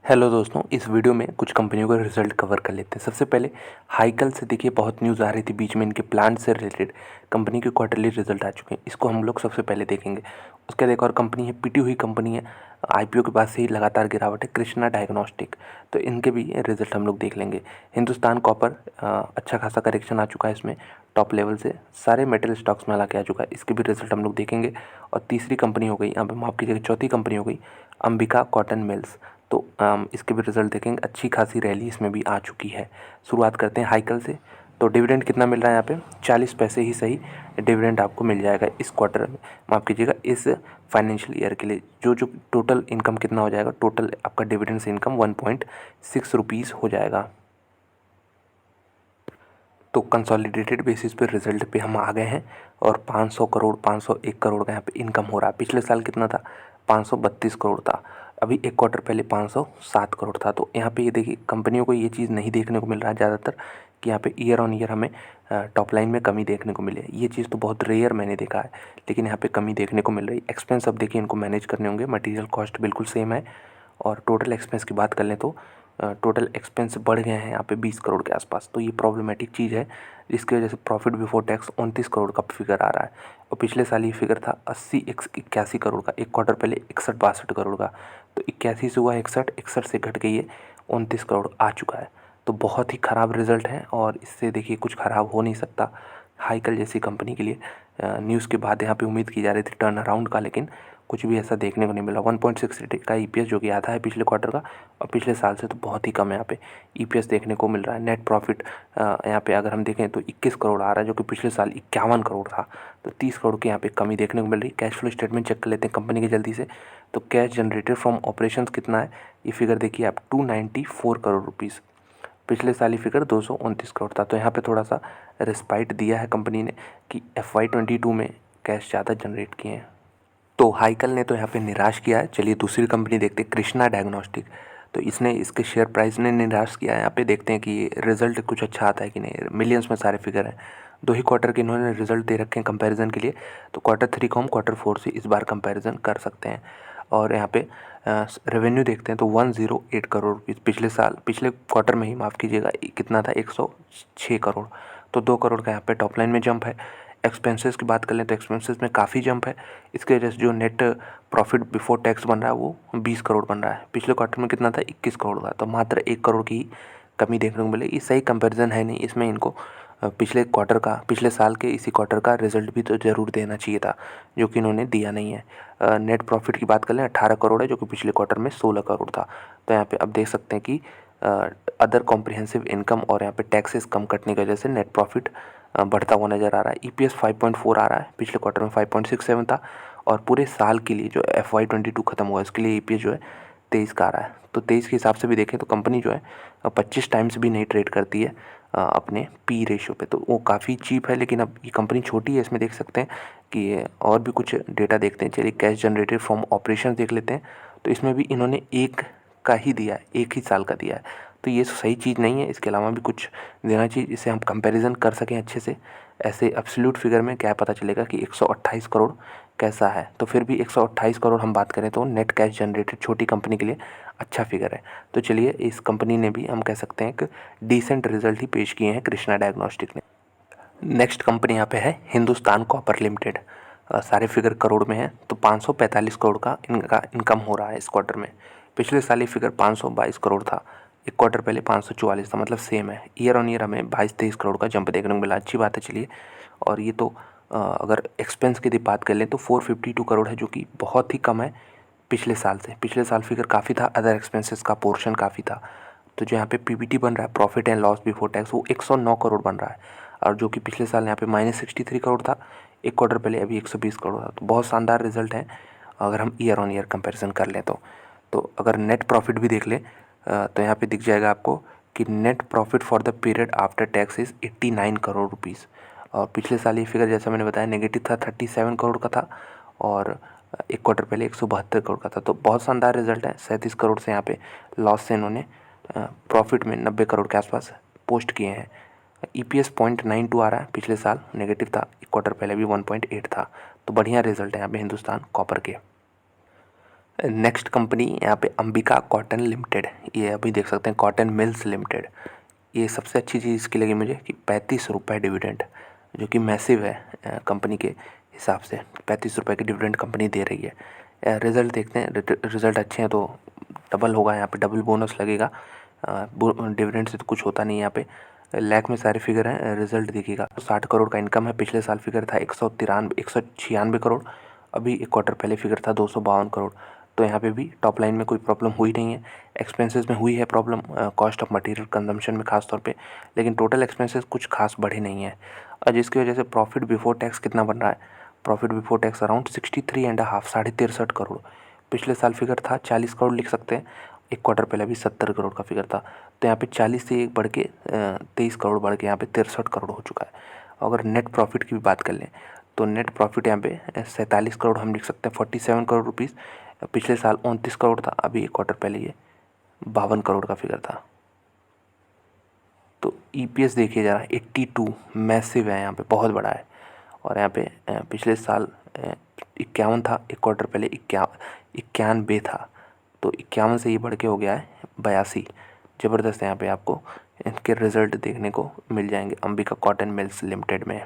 Hello दोस्तों, इस video में कुछ कंपनियों का रिजल्ट कवर कर लेते हैं। सबसे पहले हाइकल से देखिए, बहुत न्यूज़ आ रही थी बीच में, इनके प्लांट से रिलेटेड कंपनी के क्वार्टरली रिजल्ट आ चुके हैं। इसको हम लोग सबसे पहले देखेंगे। उसके बाद एक और कंपनी है, पिटी हुई कंपनी है, आईपीओ के बाद से ही लगातार गिरावट है, कृष्णा डायग्नोस्टिक। तो इनके भी रिजल्ट हम लोग देख लेंगे। हिंदुस्तान कॉपर अच्छा खासा करेक्शन आ चुका है इसमें, टॉप लेवल से सारे मेटल स्टॉक्स में के आ चुका है। इसके भी रिजल्ट हम लोग देखेंगे। और तीसरी कंपनी हो गई, यहाँ पे माफ़ कीजिएगा, चौथी कंपनी हो गई अंबिका कॉटन मिल्स। तो इसके भी रिजल्ट देखेंगे। अच्छी खासी रैली इसमें भी आ चुकी है। शुरुआत करते हैं हाइकल से। तो डिविडेंड कितना मिल रहा है यहाँ पे? 40 पैसे ही सही डिविडेंड आपको मिल जाएगा इस क्वार्टर में, माफ़ कीजिएगा इस फाइनेंशियल ईयर के लिए। जो टोटल इनकम कितना हो जाएगा, टोटल आपका डिविडेंड से इनकम 1.6 रुपीज़ हो जाएगा। तो कंसोलिडेटेड बेसिस पे रिजल्ट पे हम आ गए हैं और 500 करोड़ 501 करोड़ का यहाँ पे इनकम हो रहा है। पिछले साल कितना था? 532 करोड़ था। अभी एक क्वार्टर पहले 507 करोड़ था। तो यहाँ पे ये देखिए, कंपनियों को ये चीज़ नहीं देखने को मिल रहा है ज़्यादातर कि यहाँ पे ईयर ऑन ईयर हमें टॉप लाइन में कमी देखने को मिले। ये चीज़ तो बहुत रेयर मैंने देखा है, लेकिन यहाँ पे कमी देखने को मिल रही। एक्सपेंस अब देखिए इनको मैनेज करने होंगे। मटीरियल कॉस्ट बिल्कुल सेम है। और टोटल एक्सपेंस की बात कर लें तो टोटल एक्सपेंस बढ़ गए हैं यहाँ पे 20 करोड़ के आसपास। तो ये प्रॉब्लमेटिक चीज़ है, जिसकी वजह से प्रॉफिट बिफोर टैक्स 29 करोड़ का फिगर आ रहा है। और पिछले साल ये फिगर था 81 करोड़ का, एक क्वार्टर पहले 61-62 करोड़ का। तो 81 से हुआ 61, 61 से घट के ये 29 करोड़ आ चुका है। तो बहुत ही ख़राब रिजल्ट है और इससे देखिए कुछ ख़राब हो नहीं सकता हाइकल जैसी कंपनी के लिए। न्यूज़ के बाद यहाँ पे उम्मीद की जा रही थी टर्न अराउंड का, लेकिन कुछ भी ऐसा देखने को नहीं मिला। 1.6 का ईपीएस जो कि आधा है पिछले क्वार्टर का, और पिछले साल से तो बहुत ही कम यहाँ पे ईपीएस देखने को मिल रहा है। नेट प्रॉफिट यहाँ पे अगर हम देखें तो 21 करोड़ आ रहा है, जो कि पिछले साल 51 करोड़ था। तो 30 करोड़ की यहाँ पे कमी देखने को मिल रही है। कैश फ्लो स्टेटमेंट चेक कर लेते हैं कंपनी की जल्दी से। तो कैश जनरेटेड फ्रॉम ऑपरेशंस कितना है, ये फिगर देखिए आप, 294 करोड़ रुपीज़। पिछले साल ही फिगर 229 करोड़ था। तो यहाँ पे थोड़ा सा रिस्पाइट दिया है कंपनी ने कि FY22 में कैश ज़्यादा जनरेट किए हैं। तो हाइकल ने तो यहाँ पे निराश किया है। चलिए दूसरी कंपनी देखते हैं, कृष्णा डायग्नोस्टिक। तो इसने, इसके शेयर प्राइस ने निराश किया है। यहाँ पे देखते हैं कि रिजल्ट कुछ अच्छा आता है कि नहीं। मिलियंस में सारे फिगर हैं। 2 ही क्वार्टर के इन्होंने रिजल्ट दे रखे हैं कंपैरिजन के लिए। तो Q3 को हम Q4 से इस बार कंपैरिजन कर सकते हैं। और यहाँ पे रेवेन्यू देखते हैं तो 108 करोड़ रुपीज़। पिछले क्वार्टर में ही, माफ़ कीजिएगा, कितना था? 106 करोड़। तो 2 करोड़ का यहाँ पे टॉप लाइन में जंप है। एक्सपेंसेस की बात कर लें तो एक्सपेंसेस में काफ़ी जंप है। इसके वजह से जो नेट प्रॉफिट बिफोर टैक्स बन रहा है वो 20 करोड़ बन रहा है। पिछले क्वार्टर में कितना था? 21 करोड़ का। तो मात्र 1 करोड़ की कमी देखने को मिले। ये सही कंपैरिजन है नहीं। इसमें इनको पिछले साल के इसी क्वार्टर का रिजल्ट भी तो ज़रूर देना चाहिए था, जो कि इन्होंने दिया नहीं है। नेट प्रॉफिट की बात कर लें 18 करोड़ है, जो कि पिछले क्वार्टर में 16 करोड़ था। तो यहाँ पे अब देख सकते हैं कि अदर कॉम्प्रिहेंसिव इनकम और यहाँ पे टैक्सेस कम कटने की वजह से नेट प्रॉफिट बढ़ता हुआ नज़र आ रहा है। ईपीएस 5.4 आ रहा है, पिछले क्वार्टर में 5.67 था। और पूरे साल के लिए जो FY22 ख़त्म हुआ, इसके लिए ईपीएस जो है 23 का आ रहा है। तो 23 के हिसाब से भी देखें तो कंपनी जो है 25 टाइम्स भी नहीं ट्रेड करती है अपने पी रेशियो पे। तो वो काफ़ी चीप है। लेकिन अब ये कंपनी छोटी है, इसमें देख सकते हैं कि और भी कुछ डेटा देखते हैं। चलिए कैश जनरेटेड फ्रॉम ऑपरेशन देख लेते हैं। तो इसमें भी इन्होंने एक का ही दिया है, एक ही साल का दिया है। तो ये सही चीज़ नहीं है। इसके अलावा भी कुछ देना चाहिए जिससे हम कंपैरिजन कर सकें अच्छे से। ऐसे एब्सोल्यूट फिगर में क्या पता चलेगा कि 128 करोड़ कैसा है। तो फिर भी 128 करोड़ हम बात करें तो नेट कैश जनरेटेड छोटी कंपनी के लिए अच्छा फिगर है। तो चलिए, इस कंपनी ने भी हम कह सकते हैं कि डिसेंट रिजल्ट ही पेश किए हैं कृष्णा डायग्नोस्टिक ने। नेक्स्ट कंपनी यहाँ पे है हिंदुस्तान कॉपर लिमिटेड। सारे फिगर करोड़ में है। तो 545 करोड़ का इनका इनकम हो रहा है इस क्वार्टर में। पिछले साल ये फिगर 522 करोड़ था, एक क्वार्टर पहले 544 था, मतलब सेम है। ईयर ऑन ईयर हमें 22-23 करोड़ का जंप देखने को मिला, अच्छी बात है। चलिए, और ये तो अगर एक्सपेंस की बात कर लें तो 452 करोड़ है, जो कि बहुत ही कम है पिछले साल से। पिछले साल फिगर काफ़ी था, अदर एक्सपेंसेस का पोर्शन काफ़ी था। तो जो यहाँ पे पीबीटी बन रहा है, profit and loss before tax, वो 109 करोड़ बन रहा है। और जो कि पिछले साल यहाँ पे -63 करोड़ था, एक क्वार्टर पहले अभी 120 करोड़ था। तो बहुत शानदार रिजल्ट है अगर हम ईयर ऑन ईयर कंपैरिजन कर लें तो अगर नेट प्रॉफिट भी देख लें तो यहाँ पे दिख जाएगा आपको कि net profit for the period after tax is 89 crore rupees. और पिछले साल ये फिगर, जैसा मैंने बताया, नेगेटिव था, 37 करोड़ का था। और एक क्वार्टर पहले 172 करोड़ का था। तो बहुत शानदार रिजल्ट है। 37 करोड़ से यहाँ पे लॉस से इन्होंने प्रॉफिट में 90 करोड़ के आसपास पोस्ट किए हैं। ईपीएस 0.92 आ रहा है, पिछले साल नेगेटिव था, एक क्वार्टर पहले भी 1.8 था। तो बढ़िया रिजल्ट है यहाँ पे हिंदुस्तान कॉपर के। नेक्स्ट कंपनी यहाँ पे अंबिका कॉटन लिमिटेड, ये अभी देख सकते हैं कॉटन मिल्स लिमिटेड। ये सबसे अच्छी चीज़ इसकी लगी मुझे कि 35 रुपये डिविडेंड, जो कि मैसिव है कंपनी के हिसाब से। 35 रुपये की डिविडेंड कंपनी दे रही है। रिज़ल्ट देखते हैं, रिज़ल्ट अच्छे हैं तो डबल होगा, यहाँ पे डबल बोनस लगेगा। डिविडेंड से तो कुछ होता नहीं यहाँ पे। लैख में सारे फिगर हैं, रिजल्ट देखिएगा। 60 करोड़ का इनकम है, पिछले साल फिगर था 196 करोड़, अभी एक क्वार्टर पहले फिगर था 252 करोड़। तो यहाँ पे भी टॉप लाइन में कोई प्रॉब्लम हुई नहीं है। एक्सपेंसेस में हुई है problem, cost of material consumption में खास तौर पे, लेकिन टोटल एक्सपेंसेस कुछ खास बढ़े नहीं है। और जिसकी वजह से प्रॉफिट बिफोर टैक्स कितना बन रहा है, profit before tax around 63.5, 63.5 crore. पिछले साल फिगर था 40 करोड़ लिख सकते हैं, एक क्वार्टर पहले भी 70 करोड़ का फिगर था। तो यहाँ पे 40 से एक बढ़ के 23 करोड़ बढ़ के यहाँ पे 63 करोड़ हो चुका है। अगर नेट प्रॉफिट की भी बात कर लें तो नेट प्रॉफिट यहाँ पे 47 करोड़ हम लिख सकते हैं, 47 करोड़ रुपीज़। पिछले साल 29 करोड़ था, अभी एक क्वार्टर पहले ये 52 करोड़ का फिगर था। तो EPS देखिए ज़रा 82, मैसिव है यहाँ पे, बहुत बड़ा है। और यहाँ पे पिछले साल 51 था, एक क्वार्टर पहले 91 था। तो 51 से ये बढ़ के हो गया है 82। ज़बरदस्त है। यहाँ पे आपको इनके रिज़ल्ट देखने को मिल जाएंगे अंबिका कॉटन मिल्स लिमिटेड में।